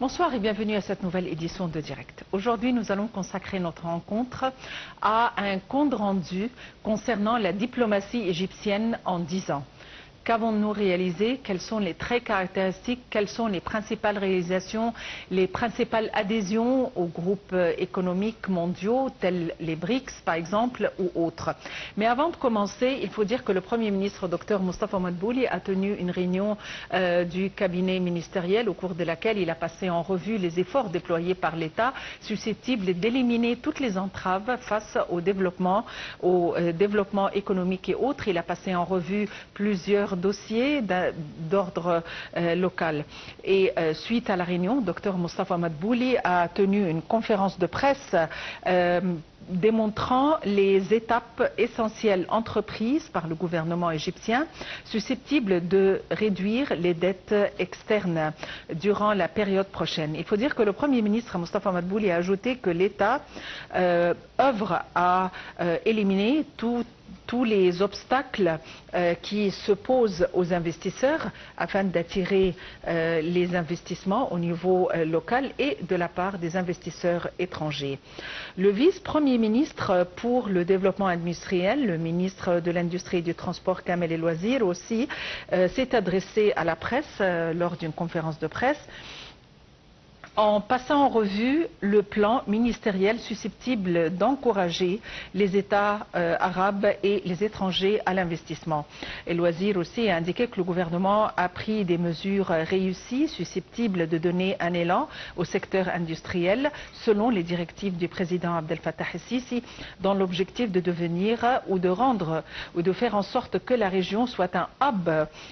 Bonsoir et bienvenue à cette nouvelle édition de Direct. Aujourd'hui, nous allons consacrer notre rencontre à un compte rendu concernant la diplomatie égyptienne en 10 ans. Qu'avons-nous réalisé? Quels sont les traits caractéristiques? Quelles sont les principales réalisations, les principales adhésions aux groupes économiques mondiaux, tels les BRICS par exemple, ou autres? Mais avant de commencer, il faut dire que le Premier ministre, Dr Moustapha Madbouli, a tenu une réunion du cabinet ministériel au cours de laquelle il a passé en revue les efforts déployés par l'État susceptibles d'éliminer toutes les entraves face au développement économique et autres. Il a passé en revue plusieurs dossiers d'ordre local. Et suite à la réunion, Dr Moustapha Madbouli a tenu une conférence de presse démontrant les étapes essentielles entreprises par le gouvernement égyptien susceptibles de réduire les dettes externes durant la période prochaine. Il faut dire que le Premier ministre Moustapha Madbouli a ajouté que l'État œuvre à éliminer tous les obstacles qui se posent aux investisseurs afin d'attirer les investissements au niveau local et de la part des investisseurs étrangers. Le vice-premier ministre pour le développement industriel, le ministre de l'Industrie et du Transport, Kamel El Wazir aussi, s'est adressé à la presse lors d'une conférence de presse en passant en revue le plan ministériel susceptible d'encourager les États arabes et les étrangers à l'investissement. El Wazir aussi a indiqué que le gouvernement a pris des mesures réussies susceptibles de donner un élan au secteur industriel selon les directives du président Abdel Fattah el-Sisi dans l'objectif de devenir ou de faire en sorte que la région soit un hub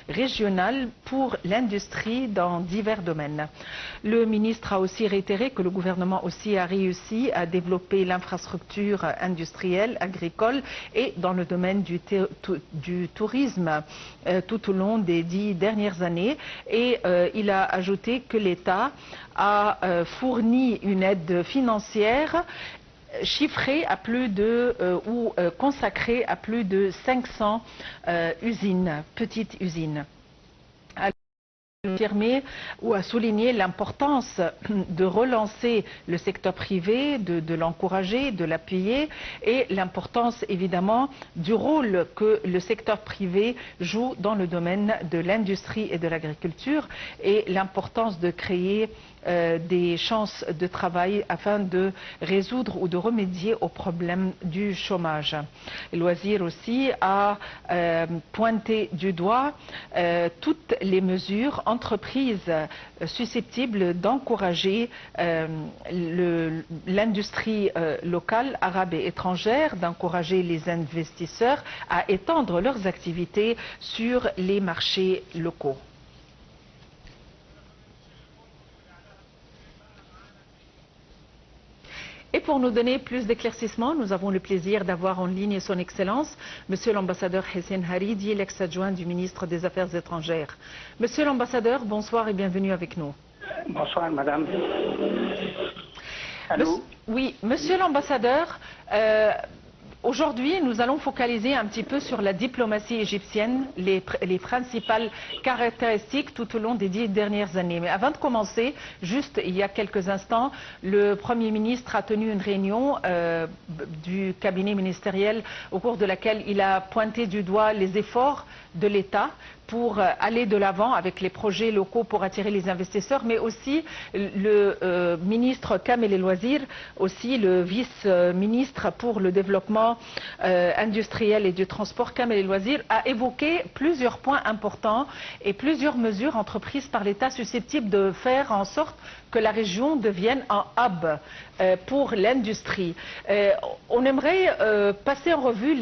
régional pour l'industrie dans divers domaines. Le ministre a aussi réitéré que le gouvernement aussi a réussi à développer l'infrastructure industrielle, agricole et dans le domaine du tourisme tout au long des 10 dernières années. Et il a ajouté que l'État a fourni une aide financière chiffrée à plus de consacrée à plus de 500 usines, petites usines. Affirmé ou a souligné l'importance de relancer le secteur privé, de l'encourager, de l'appuyer et l'importance évidemment du rôle que le secteur privé joue dans le domaine de l'industrie et de l'agriculture et l'importance de créer des chances de travail afin de résoudre ou de remédier aux problèmes du chômage. El Wazir aussi a pointé du doigt toutes les mesures entreprises susceptibles d'encourager l'industrie locale, arabe et étrangère, d'encourager les investisseurs à étendre leurs activités sur les marchés locaux. Et pour nous donner plus d'éclaircissements, nous avons le plaisir d'avoir en ligne son Excellence, Monsieur l'ambassadeur Hissène Haridi, l'ex-adjoint du ministre des Affaires étrangères. Monsieur l'ambassadeur, bonsoir et bienvenue avec nous. Bonsoir, madame. Allô? Oui, monsieur l'ambassadeur, aujourd'hui, nous allons focaliser un petit peu sur la diplomatie égyptienne, les principales caractéristiques tout au long des 10 dernières années. Mais avant de commencer, juste il y a quelques instants, le Premier ministre a tenu une réunion du cabinet ministériel au cours de laquelle il a pointé du doigt les efforts de l'État pour aller de l'avant avec les projets locaux pour attirer les investisseurs, mais aussi le ministre Kamel El Wazir, aussi le vice-ministre pour le développement industriel et du transport, Kamel El Wazir, a évoqué plusieurs points importants et plusieurs mesures entreprises par l'État susceptibles de faire en sorte que la région devienne un hub pour l'industrie. On aimerait passer en revue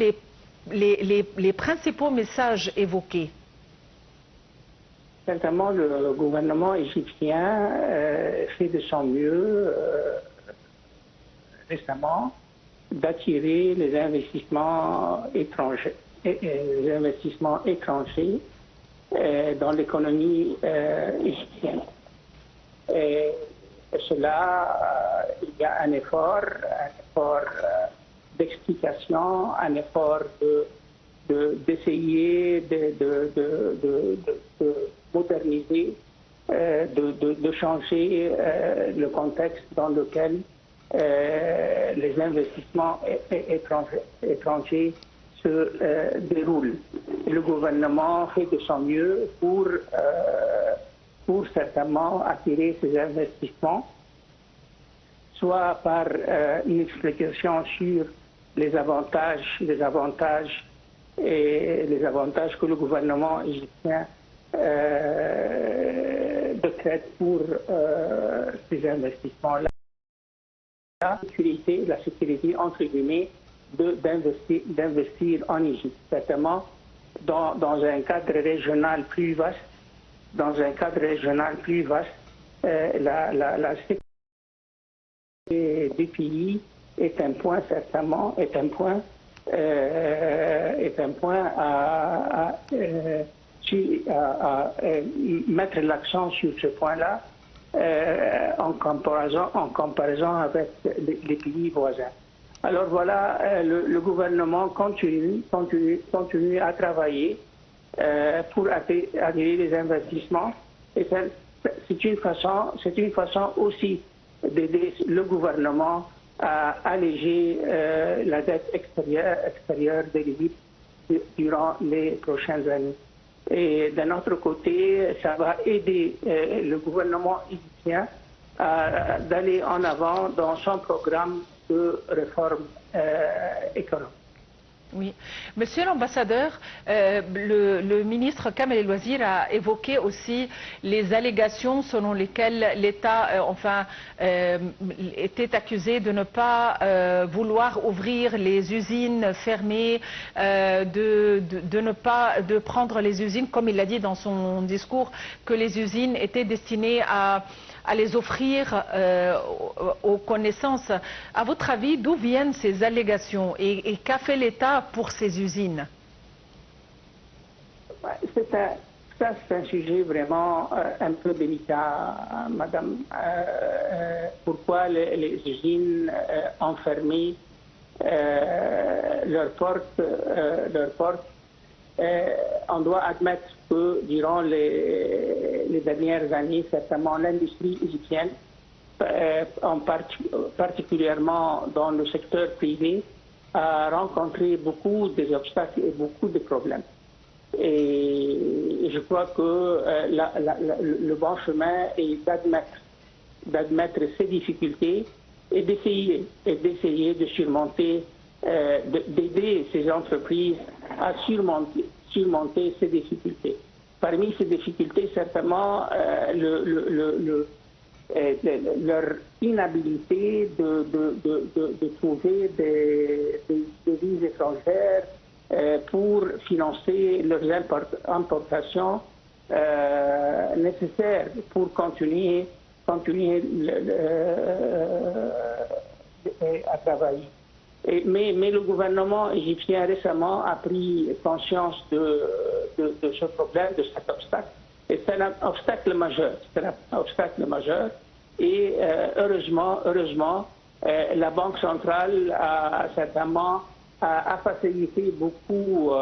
les principaux messages évoqués. Certainement, le gouvernement égyptien fait de son mieux récemment d'attirer les investissements étrangers, dans l'économie égyptienne. Et cela, il y a un effort d'explication, un effort d'essayer de moderniser de changer le contexte dans lequel les investissements étrangers se déroulent. Le gouvernement fait de son mieux pour certainement attirer ces investissements, soit par une explication sur les avantages que le gouvernement égyptien décrète pour ces investissements-là. La sécurité entre guillemets d'investir en Égypte, certainement dans un cadre régional plus vaste. La sécurité du pays est un point à mettre l'accent sur ce point-là en comparaison avec les pays voisins. Alors voilà, le gouvernement continue à travailler pour attirer les investissements, et c'est une façon aussi d'aider le gouvernement à alléger la dette extérieure de l'Égypte durant les prochaines années. Et d'un autre côté, ça va aider le gouvernement égyptien d'aller en avant dans son programme de réforme économique. Oui. Monsieur l'ambassadeur, le ministre Kamel El-Wazir a évoqué aussi les allégations selon lesquelles l'État était accusé de ne pas vouloir ouvrir les usines fermées, de prendre les usines, comme il l'a dit dans son discours, que les usines étaient destinées à les offrir aux connaissances. À votre avis, d'où viennent ces allégations et qu'a fait l'État pour ces usines? C'est un sujet vraiment un peu délicat, madame. Pourquoi les usines ont fermé leurs portes? On doit admettre que durant les dernières années, certainement l'industrie égyptienne, particulièrement dans le secteur privé, a rencontré beaucoup d'obstacles et beaucoup de problèmes. Et je crois que le bon chemin est d'admettre ces difficultés et d'essayer de surmonter, d'aider ces entreprises à surmonter ces difficultés. Parmi ces difficultés, certainement, leur inhabilité de trouver des devises étrangères pour financer leurs importations nécessaires pour continuer à travailler. Mais le gouvernement égyptien récemment a pris conscience de ce problème, de cet obstacle. Et c'est un obstacle majeur. Et heureusement, la Banque centrale a certainement facilité beaucoup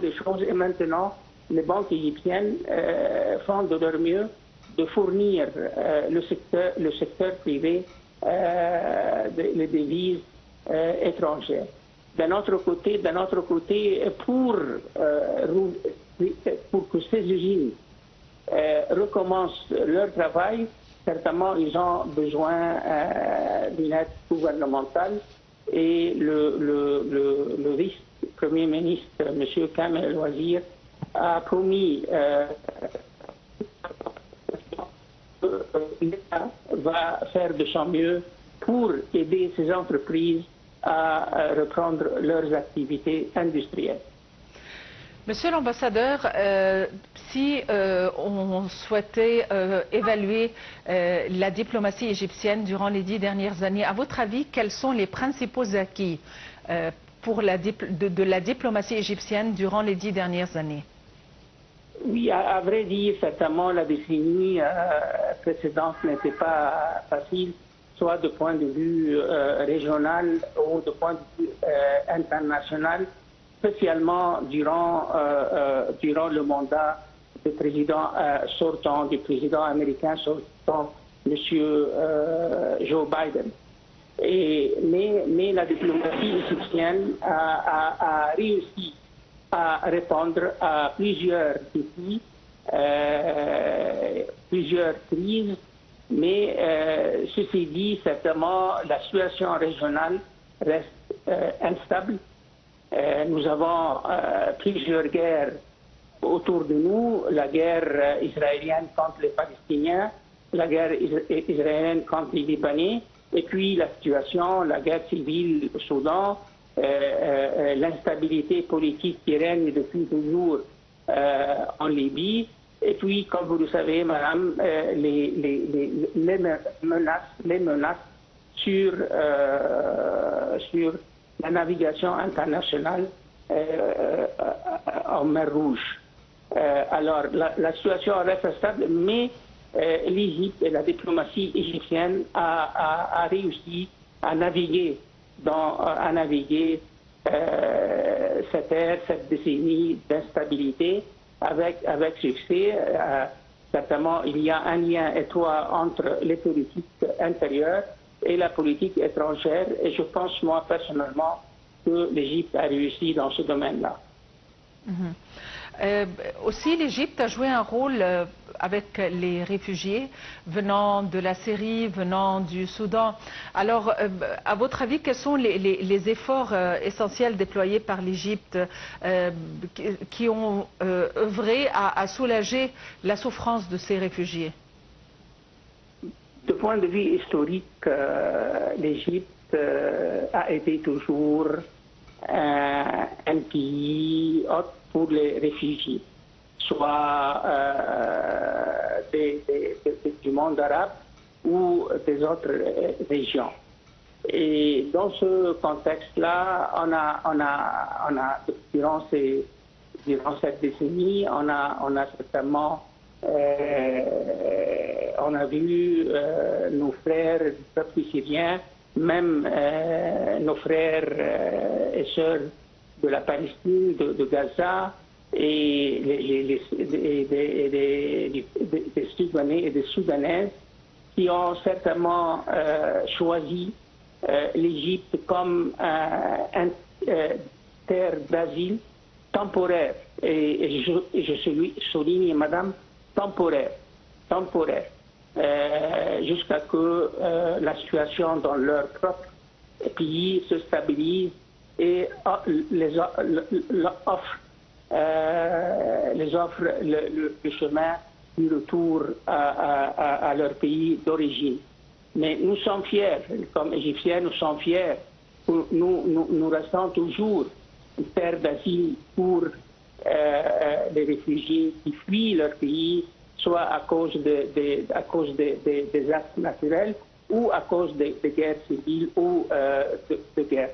les choses. Et maintenant, les banques égyptiennes font de leur mieux de fournir le secteur privé les devises étrangères. D'un autre côté, pour que ces usines recommencent leur travail, certainement ils ont besoin d'une aide gouvernementale, et le vice-premier ministre, M. Kamel El-Wazir, a promis que l'État va faire de son mieux pour aider ces entreprises à reprendre leurs activités industrielles. Monsieur l'ambassadeur, si on souhaitait évaluer la diplomatie égyptienne durant les 10 dernières années, à votre avis, quels sont les principaux acquis de la diplomatie égyptienne durant les 10 dernières années? Oui, à vrai dire, certainement la décennie précédente n'était pas facile, soit de point de vue régional ou de point de vue international, spécialement durant le mandat président sortant, du président américain sortant, M. Joe Biden. Mais la diplomatie égyptienne a réussi à répondre à plusieurs défis, plusieurs crises, mais ceci dit, certainement, la situation régionale reste instable. Nous avons plusieurs guerres autour de nous, la guerre israélienne contre les Palestiniens, la guerre israélienne contre les Libanais, et puis la situation, la guerre civile au Soudan, l'instabilité politique qui règne depuis toujours en Libye, et puis, comme vous le savez, madame, les menaces sur la navigation internationale en mer Rouge. Alors, la situation reste stable, mais l'Égypte et la diplomatie égyptienne a réussi à naviguer cette ère, cette décennie d'instabilité avec succès. Certainement, il y a un lien étroit entre les politiques intérieures et la politique étrangère, et je pense, moi, personnellement, que l'Égypte a réussi dans ce domaine-là. Aussi, l'Égypte a joué un rôle avec les réfugiés venant de la Syrie, venant du Soudan. Alors, à votre avis, quels sont les efforts essentiels déployés par l'Égypte qui ont œuvré à soulager la souffrance de ces réfugiés? De point de vue historique, l'Égypte a été toujours un pays hôte pour les réfugiés, soit du monde arabe ou des autres régions. Et dans ce contexte-là, durant cette décennie, on a certainement on a vu nos frères du peuple syrien, même nos frères et sœurs de la Palestine, de Gaza, et des Soudanais et des Soudanaises qui ont certainement choisi l'Égypte comme terre d'asile temporaire. Et je souligne, madame, temporaire, jusqu'à que la situation dans leur propre pays se stabilise et les offre le chemin du retour à leur pays d'origine. Mais nous sommes fiers, comme Égyptiens, nous sommes fiers. Nous restons toujours une terre d'asile pour les réfugiés qui fuient leur pays, soit à cause des actes naturels ou à cause des guerres civiles ou de guerre.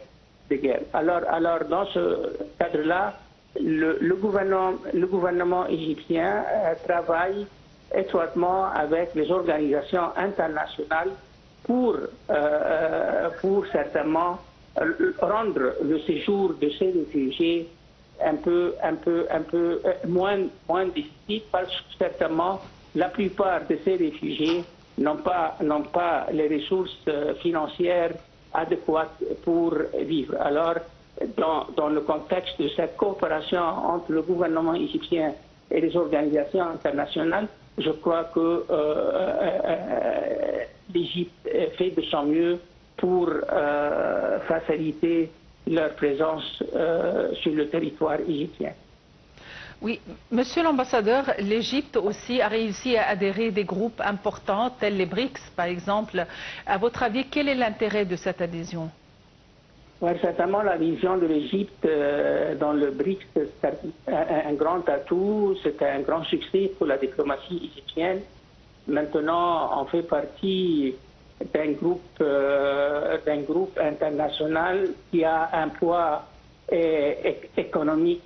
Alors, dans ce cadre-là, le gouvernement égyptien travaille étroitement avec les organisations internationales pour certainement rendre le séjour de ces réfugiés un peu moins difficile, parce que certainement la plupart de ces réfugiés n'ont pas les ressources financières adéquates pour vivre. Alors, dans le contexte de cette coopération entre le gouvernement égyptien et les organisations internationales, je crois que l'Égypte fait de son mieux pour faciliter leur présence sur le territoire égyptien. Oui, Monsieur l'ambassadeur, l'Égypte aussi a réussi à adhérer des groupes importants, tels les BRICS par exemple. À votre avis, quel est l'intérêt de cette adhésion? Oui, certainement, la vision de l'Égypte dans le BRICS, c'est un grand atout, c'est un grand succès pour la diplomatie égyptienne. Maintenant, on fait partie d'un groupe international qui a un poids économique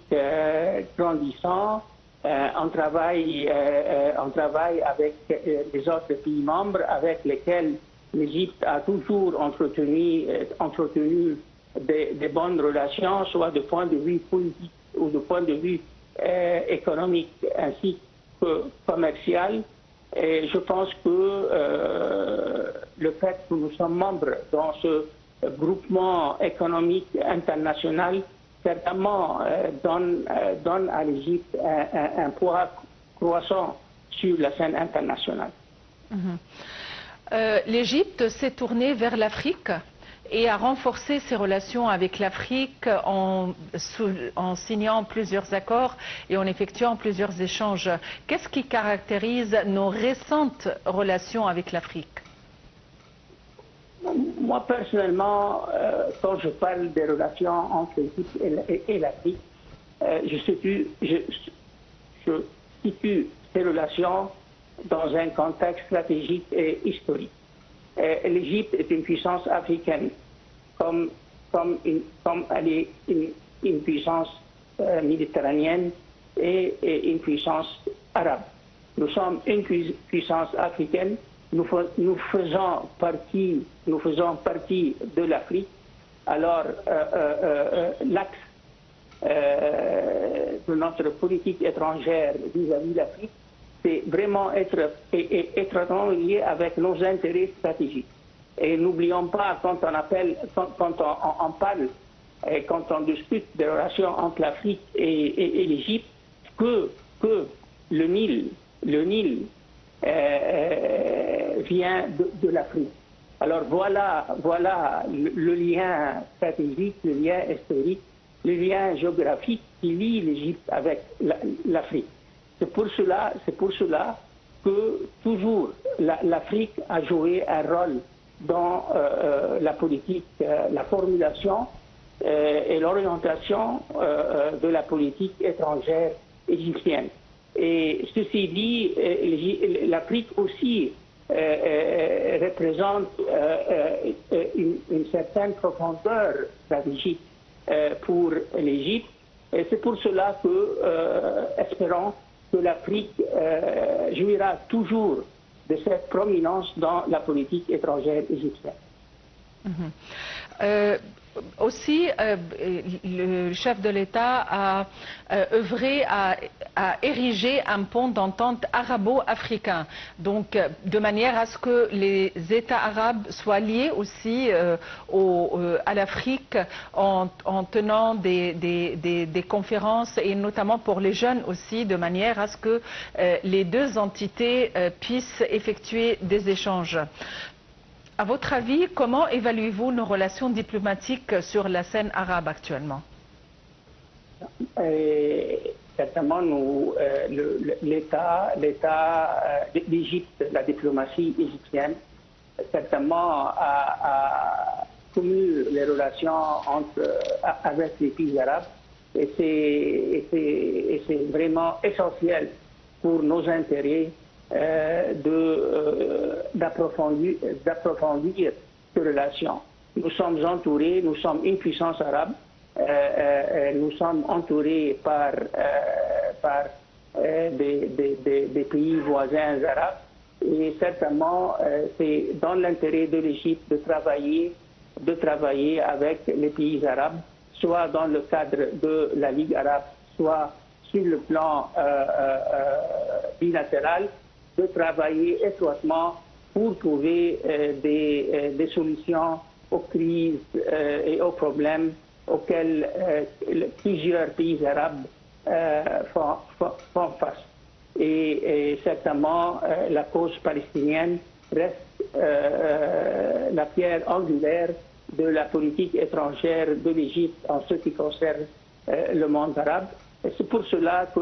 grandissant. On travaille avec les autres pays membres avec lesquels l'Égypte a toujours entretenu des bonnes relations, soit de point de vue politique ou de point de vue économique, ainsi commercial. Et je pense que le fait que nous sommes membres dans ce groupement économique international certainement donne à l'Égypte un poids croissant sur la scène internationale. L'Égypte s'est tournée vers l'Afrique et a renforcé ses relations avec l'Afrique en signant plusieurs accords et en effectuant plusieurs échanges. Qu'est-ce qui caractérise nos récentes relations avec l'Afrique? Moi, personnellement, quand je parle des relations entre l'Égypte et l'Afrique, je situe ces relations dans un contexte stratégique et historique. L'Égypte est une puissance africaine, comme elle est une puissance méditerranéenne et une puissance arabe. Nous sommes une puissance africaine, nous faisons partie de l'Afrique. Alors, l'axe de notre politique étrangère vis-à-vis de l'Afrique, c'est vraiment être lié avec nos intérêts stratégiques. Et n'oublions pas, quand on parle et quand on discute des relations entre l'Afrique et l'Égypte, que le Nil vient de l'Afrique. Alors voilà le lien stratégique, le lien historique, le lien géographique qui lie l'Égypte avec l'Afrique. C'est pour cela que toujours l'Afrique a joué un rôle dans la politique, la formulation et l'orientation de la politique étrangère égyptienne. Et ceci dit, l'Afrique aussi représente une certaine profondeur stratégique pour l'Égypte. Et c'est pour cela que, espérons que l'Afrique jouira toujours de cette prominence dans la politique étrangère égyptienne. Aussi, le chef de l'État a œuvré à ériger un pont d'entente arabo-africain, donc de manière à ce que les États arabes soient liés aussi à l'Afrique en tenant des conférences et notamment pour les jeunes aussi, de manière à ce que les deux entités puissent effectuer des échanges. À votre avis, comment évaluez-vous nos relations diplomatiques sur la scène arabe actuellement? Certainement, l'Égypte, la diplomatie égyptienne, certainement a promu les relations avec les pays arabes et c'est vraiment essentiel pour nos intérêts d'approfondir ces relations. Nous sommes entourés, nous sommes une puissance arabe, nous sommes entourés par des pays voisins arabes et certainement c'est dans l'intérêt de l'Égypte de travailler avec les pays arabes, soit dans le cadre de la Ligue arabe, soit sur le plan bilatéral, de travailler étroitement pour trouver des solutions aux crises et aux problèmes auxquels plusieurs pays arabes font face. Et certainement, la cause palestinienne reste la pierre angulaire de la politique étrangère de l'Égypte en ce qui concerne le monde arabe. C'est pour cela que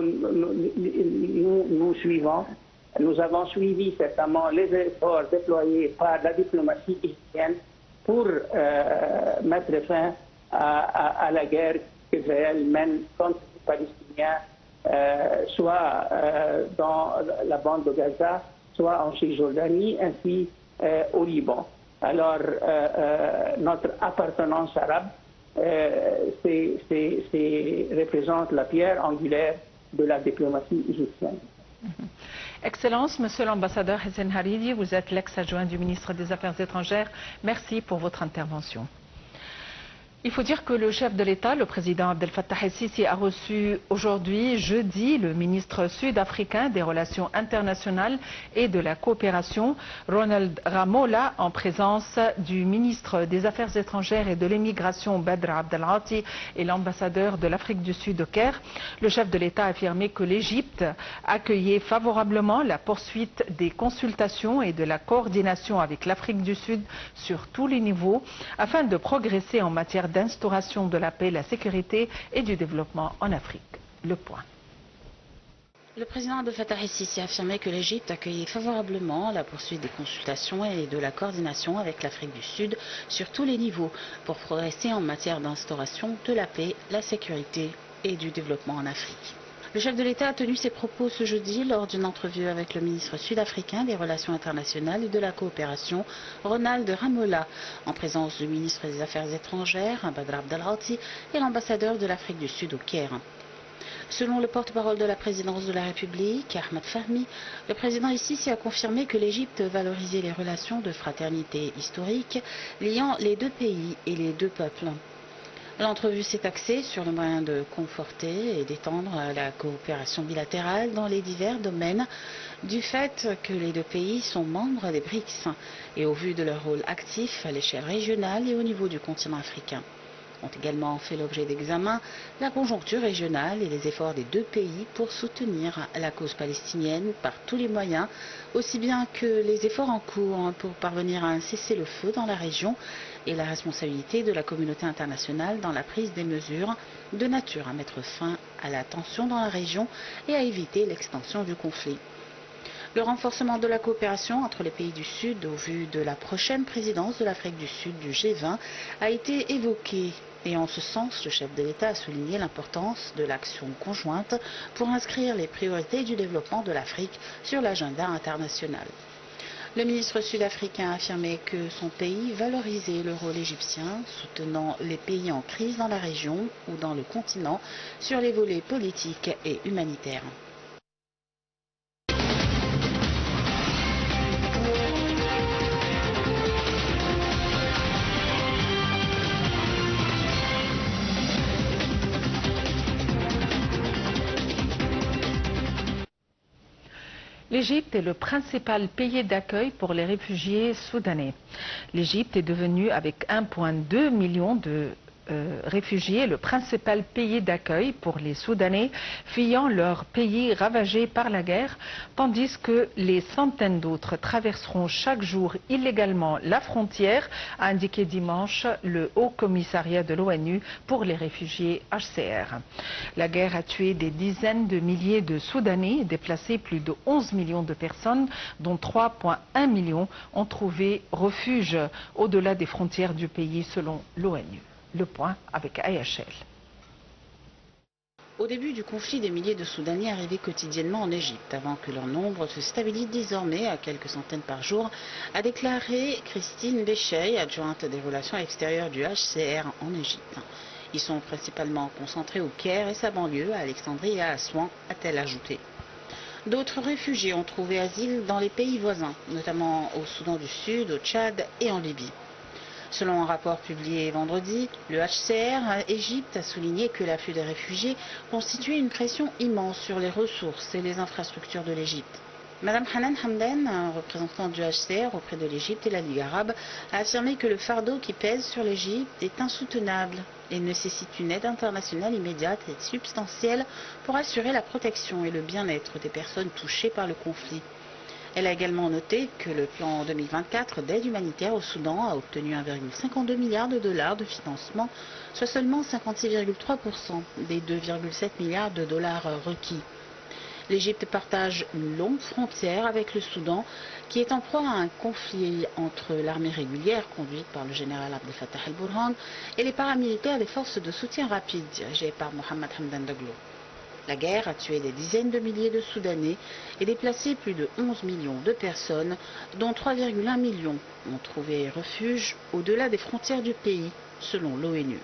nous avons suivi certainement les efforts déployés par la diplomatie égyptienne pour mettre fin à la guerre qu'Israël mène contre les Palestiniens, soit dans la bande de Gaza, soit en Cisjordanie, ainsi au Liban. Alors, notre appartenance arabe représente la pierre angulaire de la diplomatie égyptienne. Excellence, Monsieur l'ambassadeur Hissène Hariri, vous êtes l'ex-adjoint du ministre des Affaires étrangères. Merci pour votre intervention. Il faut dire que le chef de l'État, le président Abdel Fattah el-Sisi, a reçu aujourd'hui, jeudi, le ministre sud-africain des Relations internationales et de la coopération, Ronald Ramola, en présence du ministre des Affaires étrangères et de l'immigration, Badr Abdelghati, et l'ambassadeur de l'Afrique du Sud au Caire. Le chef de l'État a affirmé que l'Égypte accueillait favorablement la poursuite des consultations et de la coordination avec l'Afrique du Sud sur tous les niveaux, afin de progresser en matière d'instauration de la paix, la sécurité et du développement en Afrique. Le point. Le président Abdel Fattah el-Sisi a affirmé que l'Égypte accueillait favorablement la poursuite des consultations et de la coordination avec l'Afrique du Sud sur tous les niveaux pour progresser en matière d'instauration de la paix, la sécurité et du développement en Afrique. Le chef de l'État a tenu ses propos ce jeudi lors d'une entrevue avec le ministre sud-africain des Relations internationales et de la coopération, Ronald Ramola, en présence du ministre des Affaires étrangères, Badr Abdelghati, et l'ambassadeur de l'Afrique du Sud au Caire. Selon le porte-parole de la présidence de la République, Ahmed Fahmy, le président el-Sisi a confirmé que l'Égypte valorisait les relations de fraternité historique liant les deux pays et les deux peuples. L'entrevue s'est axée sur le moyen de conforter et d'étendre la coopération bilatérale dans les divers domaines du fait que les deux pays sont membres des BRICS et au vu de leur rôle actif à l'échelle régionale et au niveau du continent africain. Ont également fait l'objet d'examen la conjoncture régionale et les efforts des deux pays pour soutenir la cause palestinienne par tous les moyens, aussi bien que les efforts en cours pour parvenir à un cessez-le-feu dans la région et la responsabilité de la communauté internationale dans la prise des mesures de nature à mettre fin à la tension dans la région et à éviter l'extension du conflit. Le renforcement de la coopération entre les pays du Sud au vu de la prochaine présidence de l'Afrique du Sud du G20 a été évoqué. Et en ce sens, le chef de l'État a souligné l'importance de l'action conjointe pour inscrire les priorités du développement de l'Afrique sur l'agenda international. Le ministre sud-africain a affirmé que son pays valorisait le rôle égyptien, soutenant les pays en crise dans la région ou dans le continent sur les volets politiques et humanitaires. L'Égypte est le principal pays d'accueil pour les réfugiés soudanais. L'Égypte est devenue, avec 1,2 million de réfugiés, le principal pays d'accueil pour les Soudanais fuyant leur pays ravagé par la guerre, tandis que les centaines d'autres traverseront chaque jour illégalement la frontière, a indiqué dimanche le Haut Commissariat de l'ONU pour les réfugiés HCR. La guerre a tué des dizaines de milliers de Soudanais et déplacé plus de 11 millions de personnes, dont 3,1 millions ont trouvé refuge au-delà des frontières du pays selon l'ONU. Le point avec AHL. Au début du conflit, des milliers de Soudanais arrivaient quotidiennement en Égypte, avant que leur nombre se stabilise désormais à quelques centaines par jour, a déclaré Christine Béchey, adjointe des relations extérieures du HCR en Égypte. Ils sont principalement concentrés au Caire et sa banlieue, à Alexandrie et à Assouan, a-t-elle ajouté. D'autres réfugiés ont trouvé asile dans les pays voisins, notamment au Soudan du Sud, au Tchad et en Libye. Selon un rapport publié vendredi, le HCR Égypte a souligné que l'afflux des réfugiés constituait une pression immense sur les ressources et les infrastructures de l'Égypte. Madame Hanan Hamdan, représentante du HCR auprès de l'Égypte et la Ligue arabe, a affirmé que le fardeau qui pèse sur l'Égypte est insoutenable et nécessite une aide internationale immédiate et substantielle pour assurer la protection et le bien-être des personnes touchées par le conflit. Elle a également noté que le plan 2024 d'aide humanitaire au Soudan a obtenu 1,52 milliard de dollars de financement, soit seulement 56,3% des 2,7 milliards de dollars requis. L'Égypte partage une longue frontière avec le Soudan, qui est en proie à un conflit entre l'armée régulière, conduite par le général Abdel Fattah el-Burhan, et les paramilitaires des forces de soutien rapide, dirigées par Mohamed Hamdan Daglo. La guerre a tué des dizaines de milliers de Soudanais et déplacé plus de 11 millions de personnes, dont 3,1 millions ont trouvé refuge au-delà des frontières du pays, selon l'ONU.